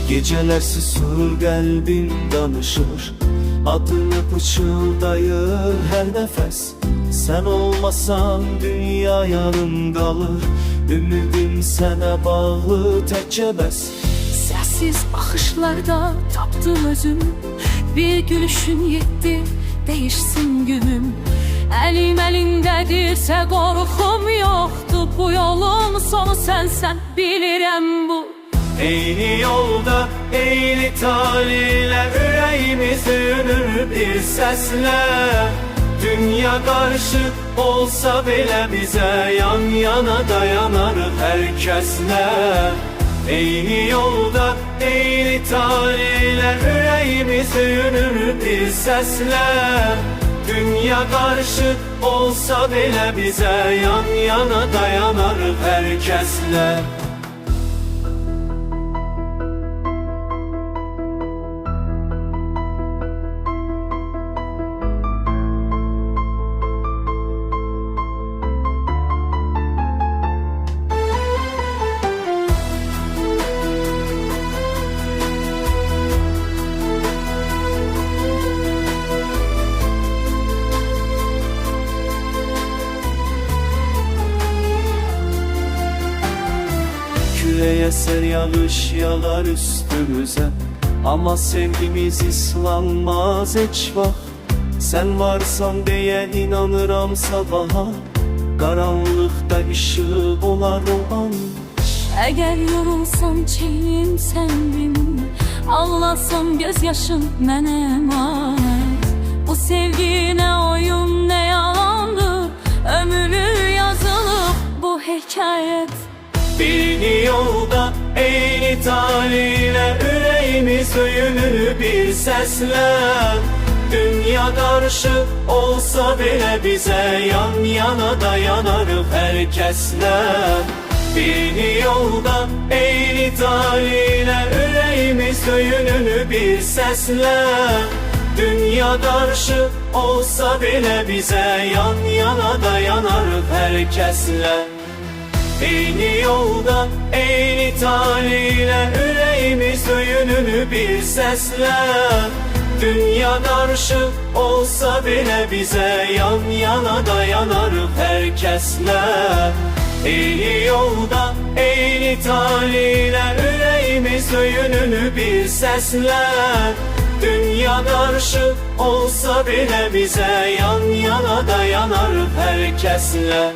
Geceler susur, qəlbim danışır, adını pıçıldayır hər nəfəs. Sən olmasan dünya yarım qalır, ümidim sənə bağlı təkcə bəs. Sessiz baxışlarda tapdım özüm, bir gülüşün yetti, değişsin günüm. Əlim əlindədirsə qorxum yoxdur, bu yolun sonu sənsən, bilirəm bu. Eyni yolda, eyni talihlə ürəyimiz döyünür bir səslə. Dünya qarışıq olsa belə bizə yan yana dayanarıq hər kəslə. Eyni yolda, eyni talihlə ürəyimiz döyünür bir səslə. Dünya qarışıq olsa belə bizə yan yana dayanarıq hər kəslə. Külək əsər, yağış yağar üstümüzə, ama sevgimiz islanmaz heç vaxt. Sən varsan deyə inanıram sabaha, qaranlıqda işıq olar o an. Əgər yorulsam çelim səndin, ağlasam gözyaşım mənə əmanət. Bu sevgi nə oyun nə yalandır, ömrü yazılıb bu hekayət. Eyni yolda, eyni talihlə ürəyimiz döyünür bir səslə. Dünya qarışıq olsa belə bizə yan yana dayanarıq hər kəslə. Eyni yolda, eyni talihlə ürəyimiz döyünür bir səslə. Dünya qarışıq olsa belə bizə yan yana dayanarıq hər kəslə. Eyni yolda, eyni talihlə ürəyimiz döyünür bir səslə. Dünya qarışıq olsa belə bizə yan yana dayanarıq hər kəslə. Eyni yolda, eyni talihlə ürəyimiz döyünür bir səslə. Dünya qarışıq olsa belə bizə yan yana dayanarıq hər kəslə.